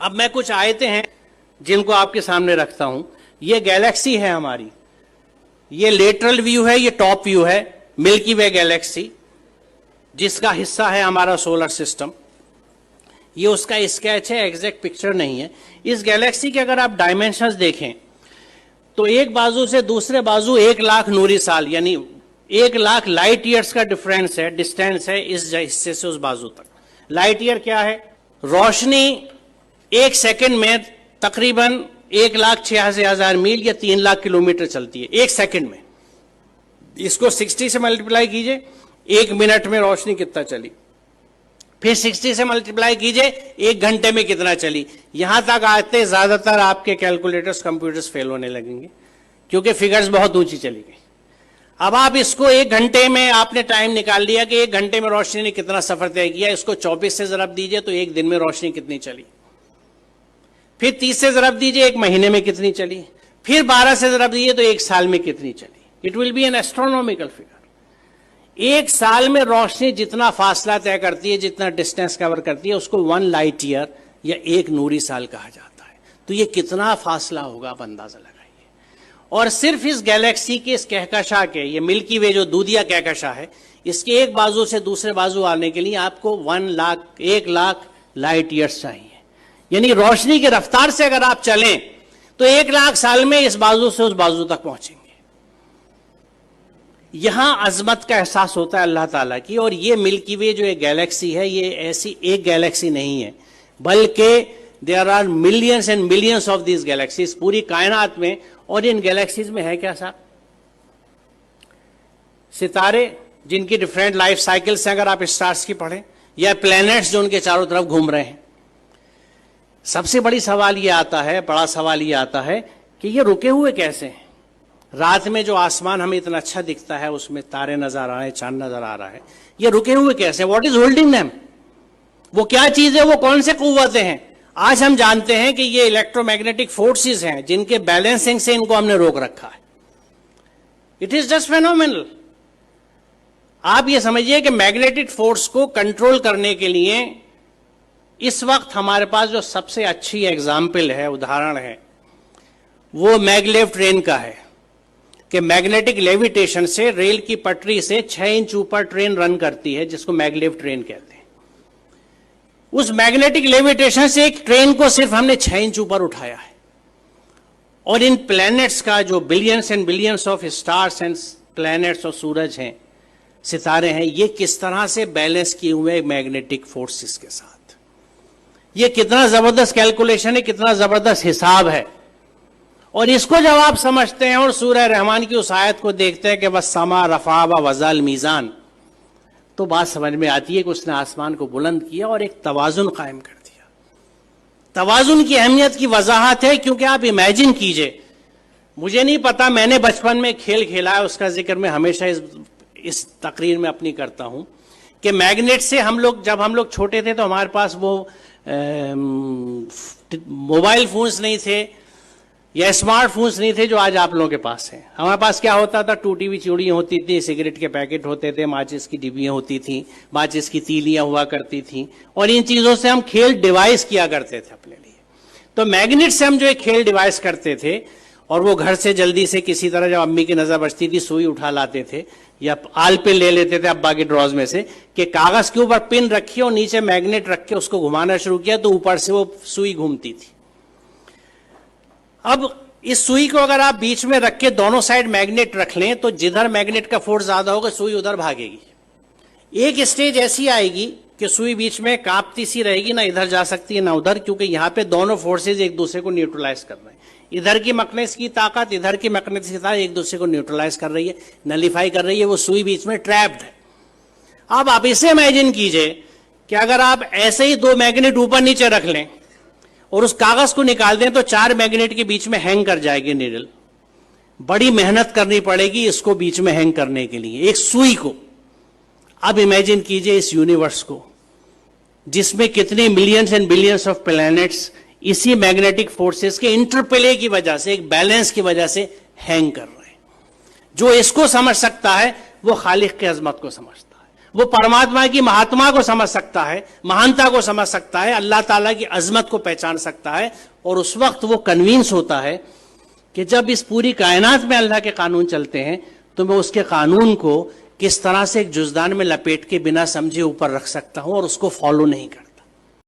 अब मैं कुछ आयतें हैं जिनको आपके सामने रखता हूं। ये गैलेक्सी है हमारी, ये लेटरल व्यू है, ये टॉप व्यू है मिल्की वे गैलेक्सी, जिसका हिस्सा है हमारा सोलर सिस्टम। ये उसका स्केच है, एग्जैक्ट पिक्चर नहीं है। इस गैलेक्सी के अगर आप डायमेंशंस देखें तो एक बाजू से दूसरे बाजू 1,00,000 नूरी साल यानी 1,00,000 लाइट ईयर्स का डिफरेंस है, डिस्टेंस है इस हिस्से से उस बाजू तक। लाइट ईयर क्या है? रोशनी 1 सेकंड में तकरीबन 1,86,000 मील या 3,00,000 किलोमीटर चलती है 1 सेकंड में। इसको 60 से मल्टीप्लाई कीजिए, 1 मिनट में रोशनी कितना चली, फिर 60 से मल्टीप्लाई कीजिए 1 घंटे में कितना चली। यहां तक आते ज्यादातर आपके कैलकुलेटर्स कंप्यूटर्स फेल होने लगेंगे क्योंकि फिगर्स बहुत ऊंची चली गई। अब आप इसको 1 घंटे में आपने टाइम निकाल लिया कि 1 घंटे में रोशनी ने कितना सफर तय किया, इसको 24 से जरब दीजिए तो 1 दिन में रोशनी कितनी चली, फिर 30 से जरब दीजिए 1 महीने में कितनी चली, फिर 12 से जरब दीजिए तो 1 साल में कितनी चली। It will be N astronomical figure. 1 साल में रोशनी जितना फासला तय करती है, जितना डिस्टेंस कवर करती है, उसको 1 लाइट ईयर या 1 नूरी साल कहा जाता है। तो ये कितना फासला होगा आप अंदाजा लगाइए। और सिर्फ इस गैलेक्सी के इस कहकशा के, ये मिल्की वे जो दूधिया कहकशा है, इसके एक बाजू से दूसरे बाजू आने के लिए आपको 1,00,000 लाइट ईयर्स चाहिए। यानी रोशनी की रफ्तार से अगर आप चलें तो 1,00,000 साल में इस बाजू से उस बाजू तक पहुंचेंगे। यहां अजमत का एहसास होता है अल्लाह ताला की। और ये मिल्की वे जो एक गैलेक्सी है, ये ऐसी एक गैलेक्सी नहीं है, बल्कि there are millions and millions of these galaxies पूरी कायनात में। और इन गैलेक्सीज में है क्या साहब? सितारे जिनकी डिफरेंट लाइफ साइकिल्स हैं, अगर आप स्टार्स की पढ़ें, या प्लैनेट्स जो उनके चारों तरफ घूम रहे हैं। सबसे बड़ा सवाल ये आता है कि ये रुके हुए कैसे हैं? रात में जो आसमान हमें इतना अच्छा दिखता है, उसमें तारे नजर आ रहे हैं, चांद नजर आ रहा है, ये रुके हुए कैसे? What is holding them? वो क्या चीज है? वो कौन से कुव्वतें हैं? आज हम जानते हैं कि ये इलेक्ट्रोमैग्नेटिक फोर्सेस हैं जिनके बैलेंसिंग से इनको हमने रोक रखा है। It is just phenomenal. आप ये समझिए कि मैग्नेटिक फोर्स को कंट्रोल करने के लिए इस वक्त हमारे पास जो सबसे अच्छी एग्जाम्पल है, उदाहरण है, वो मैगलेव ट्रेन का है कि मैग्नेटिक लेविटेशन से रेल की पटरी से 6 इंच ऊपर ट्रेन रन करती है, जिसको मैगलेव ट्रेन कहते हैं। उस मैग्नेटिक लेविटेशन से एक ट्रेन को सिर्फ हमने 6 इंच ऊपर उठाया है। और इन प्लैनेट्स का जो billions and billions of stars and planets और सूरज हैं, सितारे हैं, ये किस तरह से बैलेंस किए हुए मैग्नेटिक फोर्सेस के साथ। ये कितना जबरदस्त कैलकुलेशन है, कितना जबरदस्त हिसाब है। और इसको जब आप समझते हैं और सूरह रहमान की उस आयत को देखते हैं कि बस समा रफा व वज़ल मीज़ान, तो बात समझ में आती है कि उसने आसमान को बुलंद किया और एक तवाजुन कायम कर दिया। तवाजुन की अहमियत की वजाहत है क्योंकि आप इमेजिन कीजिए, मुझे नहीं पता, मैंने बचपन में खेल खेला है, उसका जिक्र मैं हमेशा इस तकरीर में अपनी करता हूं कि मैग्नेट से जब हम लोग छोटे थे तो हमारे पास वो मोबाइल फोन्स नहीं थे या स्मार्टफोन्स नहीं थे जो आज आप लोगों के पास हैं। हमारे पास क्या होता था? टूटी हुई चूड़ियाँ होती थी, सिगरेट के पैकेट होते थे, माचिस की डिब्बियाँ होती थी, माचिस की तीलियाँ हुआ करती थी, और इन चीज़ों से हम खेल डिवाइस किया करते थे अपने लिए। तो मैग्नेट से हम जो एक खेल डिवाइस करते थे, और वो घर से जल्दी से किसी तरह जब अम्मी की नज़र बचती थी सुई उठा लाते थे या आल पे ले लेते थे अब्बा के ड्रॉज में से कि कागज के ऊपर पिन रखी और नीचे मैग्नेट रख के उसको घुमाना शुरू किया तो ऊपर से वो सुई घूमती थी। अब इस सुई को अगर आप बीच में रख के दोनों साइड मैग्नेट रख लें तो जिधर मैग्नेट का फोर्स ज्यादा होगा सुई उधर भागेगी। एक स्टेज ऐसी आएगी कि सुई बीच में कांपती सी रहेगी, ना इधर जा सकती है ना उधर, क्योंकि यहां पे दोनों फोर्सेज एक दूसरे को न्यूट्रलाइज कर रहे हैं। इधर की मैग्नेटिक की ताकत, इधर की मैग्नेटिक की ताकत एक दूसरे को न्यूट्रलाइज कर रही है, नलीफाई कर रही है। वो सुई बीच में ट्रैप्ड है। अब आप इसे इमेजिन कीजिए कि अगर आप ऐसे ही 2 मैग्नेट ऊपर नीचे रख लें और उस कागज को निकाल दें तो 4 मैग्नेट के बीच में हैंग कर जाएगी नीडल। बड़ी मेहनत करनी पड़ेगी इसको बीच में हैंग करने के लिए, एक सुई को। अब इमेजिन कीजिए इस यूनिवर्स को जिसमें कितने millions and billions of planets इसी मैग्नेटिक फोर्सेस के इंटरप्ले की वजह से, एक बैलेंस की वजह से हैंग कर रहे हैं। जो इसको समझ सकता है वो खालिक की अजमत को समझता है। वो परमात्मा की महात्मा को समझ सकता है, महानता को समझ सकता है, अल्लाह ताला की अजमत को पहचान सकता है। और उस वक्त वो कन्विंस होता है कि जब इस पूरी कायनात में अल्लाह के कानून चलते हैं तो मैं उसके कानून को किस तरह से एक जुज़दान में लपेट के बिना समझे ऊपर रख सकता हूं और उसको फॉलो नहीं करता।